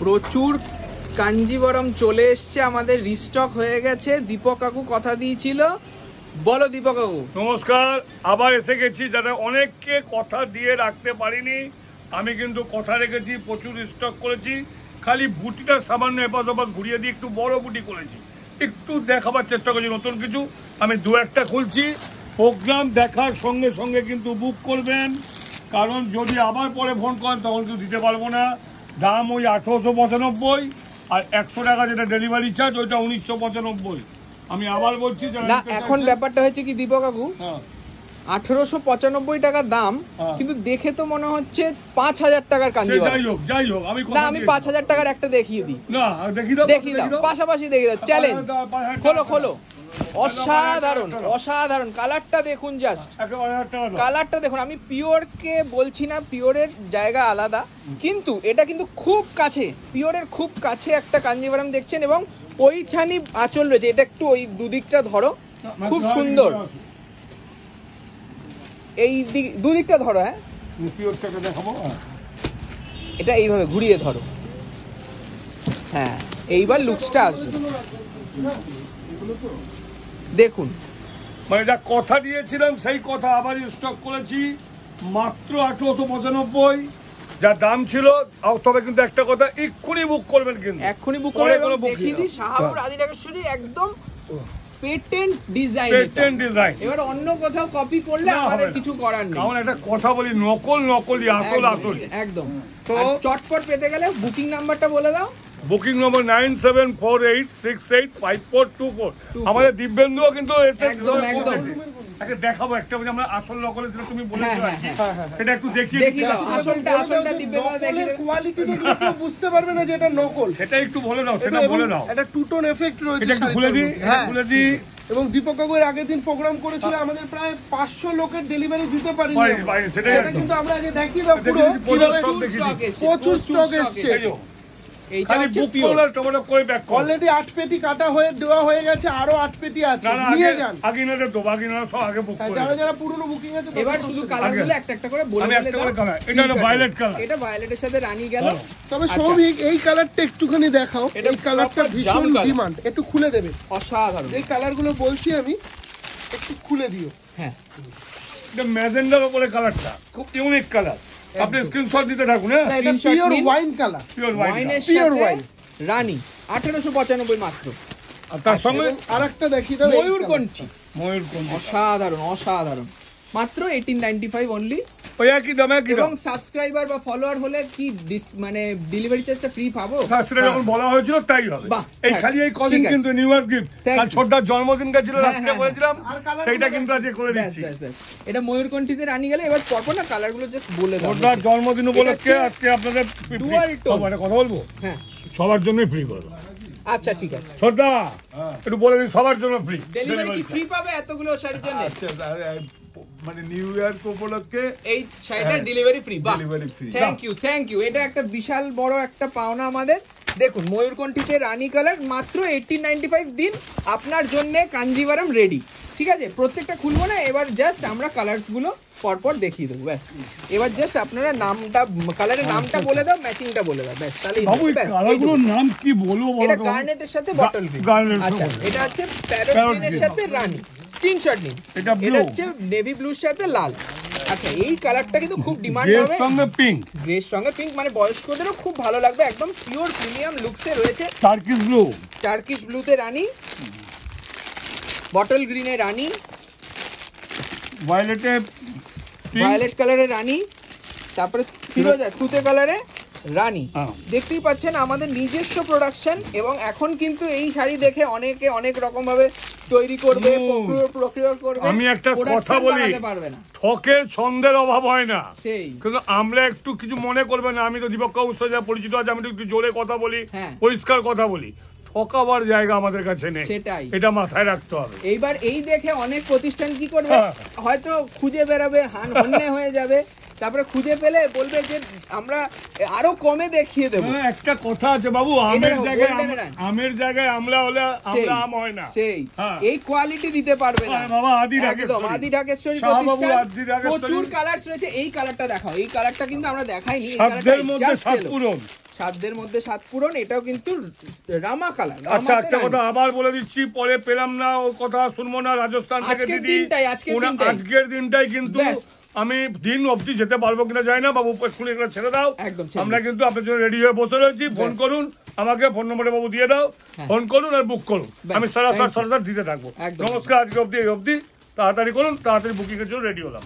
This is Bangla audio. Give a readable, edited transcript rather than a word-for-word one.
প্রচুর কাঞ্জিবরম চলে এসছে, আমাদের রিস্টক হয়ে গেছে। দীপক কাকু কথা দিয়েছিল, বলো দীপক কাকু। নমস্কার, আবার এসে গেছি। যারা অনেককে কথা দিয়ে রাখতে পারিনি, আমি কিন্তু কথা রেখেছি, প্রচুর স্টক করেছি। খালি বুটিটা সামান্য এপাশ ওপাশ ঘুরিয়ে দিয়ে একটু বড় বুটি করেছি, একটু দেখাবার চেষ্টা করছি নতুন কিছু। আমি দু একটা খুলছি। প্রোগ্রাম দেখার সঙ্গে সঙ্গে কিন্তু বুক করবেন, কারণ যদি আবার পরে ফোন করেন তখন কিন্তু দিতে পারবো না। দাম ওই 1895, আর 100 টাকা যেটা ডেলিভারি চার্জ ওইটা 1995। আমি আবার বলছি না, এখন ব্যাপারটা হয়েছে কি দীপক কাকু, 1895 টাকা দাম, কিন্তু দেখে তো মনে হচ্ছে 5000 টাকার কাঞ্জিবরম। যাই হোক আমি 5000 টাকার একটা দেখিয়ে দিই। না, দেখিয়ে দাও পাশাপাশি দেখিয়ে দাও। চ্যালেঞ্জ, খোলো। অসাধারণ অসাধারণ কালারটা দেখুন, জাস্ট কালারটা দেখুন। আমি পিওর কে বলছি না, পিওরের জায়গা আলাদা, কিন্তু এটা কিন্তু খুব কাছে, পিওরের খুব কাছে একটা কাঞ্জিবরম দেখছেন। এবং ওইখানি আঁচল রয়েছে, এটা একটু ওই দুদিকটা ধরো, খুব সুন্দর। এই দিক দুদিকটা ধরো, হ্যাঁ পিওরটাকে দেখাবো। এটা এইভাবে ঘুরিয়ে ধরো, হ্যাঁ এইবার লুকসটা আসবে দেখুন। মানে যা কথা দিয়েছিলাম সেই কথা আবার স্টক করেছি, মাত্র 1895 যা দাম ছিল। তবে কিন্তু একটা কথা, এক্ষুনি বুক করবেন, কিন্তু এক্ষুনি বুক করবেন। দেখিয়ে দিই, শাহাবুর আদি নাগেশ্বরী একদম পেটেন্ট ডিজাইন। এবার অন্য কোথাও কপি করলে আমাদের কিছু করার নেই, কারণ একটা কথা বলি, নকলই আসল একদম। তো চটপট পেতে গেলে বুকিং নাম্বারটা বলে দাও। বুকিং নম্বর 9748685424। আমাদের দিব্যেন্দুও কিন্তু একদম দেখাবো একটা, আমরা আসল নকল তুমি বলেছো, সেটা একটু দেখিয়ে দাও। আসলটা দিব্যেন্দু দেখিয়ে কোয়ালিটি দেখলে কেউ বুঝতে পারবে না যে এটা নকল। সেটা একটু বলে দাও, সেটা বলে দাও। এটা টু টোন এফেক্ট রয়েছে, এটা খুলে দিই। এবং দীপক কাকুর আগের দিন প্রোগ্রাম করেছিল, আমাদের প্রায় 500 লোকের ডেলিভারি দিতে পারিনি। এটা কিন্তু আমরা আগে দেখিয়ে দাও পুরো কিভাবে প্রচুর স্টক এসছে। অলরেডি 8 পেটি কাটা হয়ে দেওয়া হয়ে গেছে, আরো 8 পেটি আছে, নিয়ে যান। যারা পুরনো বুকিং আছে, এবার শুধু কালারগুলো একটা একটা করে বলে দাও। এটা হলো ভায়োলেট কালার, এটা ভায়োলেটের সাথে রানী গেল। তবে সৌভিক এই কালারটা একটুখানি দেখাও, এই কালারটা ভীষণ ডিমান্ড, একটু খুলে দেবে। অসাধারণ এই কালারগুলো বলছি আমি, একটু খুলে দিও। হ্যাঁ, এটা ম্যাজেন্ডার উপরে কালারটা খুব ইউনিক কালার। আপনি স্ক্রিনশট দিতে থাকুন। হ্যাঁ, এটা pure wine colour, pure wine রানী 1895 মাত্র। আর তার সঙ্গে আরেকটা দেখিয়ে দাও, ময়ূরকণ্ঠী। অসাধারণ মাত্র 1895 অনলি। ওই একই দাম। এবং সাবস্ক্রাইবার বা ফলোয়ার হলে কি মানে ডেলিভারি চার্জটা ফ্রি পাবো? সেটা যখন বলা হয়েছিল তাই হবে। এই খালি এই কদিন কিন্তু নিউ ইয়ার গিফট, কাল ছোটদার জন্মদিন গেছিল, রাত্রে বলেছিলাম, সেইটা কিন্তু আজকে করে দিচ্ছি। এটা ময়ূরকণ্ঠীতে রানী গেলে। এবার পরপর না কালারগুলো জাস্ট বলে দাও। ছোটদার জন্মদিন উপলক্ষে আজকে আপনাদের কথা বলবো, হ্যাঁ সবার জন্য ফ্রি করবো। আচ্ছা ঠিক আছে ছোটদা, একটু বলে দিন সবার জন্য ফ্রি। ডেলিভারি কি ফ্রি পাবে এতগুলো শাড়ির জন্য? মানে নিউ ইয়ার উপলক্ষে এই শাড়িটা ডেলিভারি ফ্রি। বাহ, থ্যাংক ইউ। এটা একটা বিশাল বড় একটা পাওনা আমাদের। দেখুন ময়ূরকণ্ঠীতে রানী কালার, মাত্র 1895 দিন আপনার জন্য কাঞ্জিবরম রেডি। ঠিক আছে, প্রত্যেকটা খুলবো না, এবার জাস্ট আমরা কালারস গুলো পরপর দেখিয়ে দেবো। ব্যাস, এবার জাস্ট আপনারা নামটা, কালারের নামটা বলে দাও, ম্যাচিংটা বলে দাও, ব্যাস তাহলেই হবে। কালারগুলোর নাম কি বলবো? এটা গার্নেটের সাথে বটল গ্রিন। আচ্ছা, এটা হচ্ছে প্যারট গ্রিনের সাথে রানী। স্ক্রিনশট নিন। এটা হচ্ছে নেভি ব্লুর সাথে লাল। আচ্ছা, এই কালারটা কিন্তু খুব ডিমান্ড হবে। গ্রের সঙ্গে পিঙ্ক, গ্রের সঙ্গে পিঙ্ক, মানে বয়স্কদেরও খুব ভালো লাগবে। একদম পিওর প্রিমিয়াম লুকসে রয়েছে। টার্কিশ ব্লুতে রানী, বটল গ্রিনে রানী, ভায়োলেট কালারে রানী, তারপরে ফিরোজা তুতে কালারে রানী। দেখতেই পাচ্ছেন আমাদের নিজস্ব প্রোডাকশন। এবং এখন কিন্তু এই শাড়ি দেখে অনেকে অনেক রকম ভাবে তৈরি করবে, প্রক্রিয়া করবে। আমি একটা কথা বলি, ঠকের ছন্দের অভাব হয় না, কিন্তু আমরা একটু কিছু মনে করবে না। আমি তো দীপক কাকুর সাথে পরিচিত আছে, আমি একটু জোরে কথা বলি, পরিষ্কার কথা বলি। ঠকাবার জায়গা আমাদের কাছে নেই, সেটাই, এটা মাথায় রাখতে হবে। এইবার এই দেখে অনেক প্রতিষ্ঠান কি করবে, হয়তো খুঁজে বেরাবে, হন্যে হয়ে যাবে। তারপরে খুঁজে পেলে বলবে যে আমরা আরো কমে দেখিয়ে দেবো। একটা কথা আছে বাবু, আমের জায়গায় আমলা হলে আমরা আম হয় না, সেই এই কোয়ালিটি দিতে পারবে না বাবা। আদি ঢাকেশ্বরী প্রতিষ্ঠান, প্রচুর কালারস রয়েছে। এই কালারটা দেখাও, এই কালারটা কিন্তু আমরা দেখাইনি। সাধ্যের মধ্যে সাত পূরণ, সাধ্যের মধ্যে সাত পূরণ, এটাও কিন্তু রামা কালার। আচ্ছা একটা কথা আবার বলে দিচ্ছি, পরে পেলাম না ও কথা শুনবো না রাজস্থান থেকে দিদি, আজকের দিনটাই কিন্তু আমি দিন অবধি যেতে পারবো কিনা জানি না বাবু, এক্ষুনি এগুলো ছেড়ে দাও। আমরা কিন্তু আপনার জন্য রেডি হয়ে বসে রয়েছি, ফোন করুন আমাকে, ফোন নম্বরে বাবু দিয়ে দাও, ফোন করুন আর বুক করুন, আমি সারা দিতে থাকবো। নমস্কার, আজকে অবধি এই অবধি, তাড়াতাড়ি করুন, তাড়াতাড়ি বুকিং এর জন্য রেডি হলাম।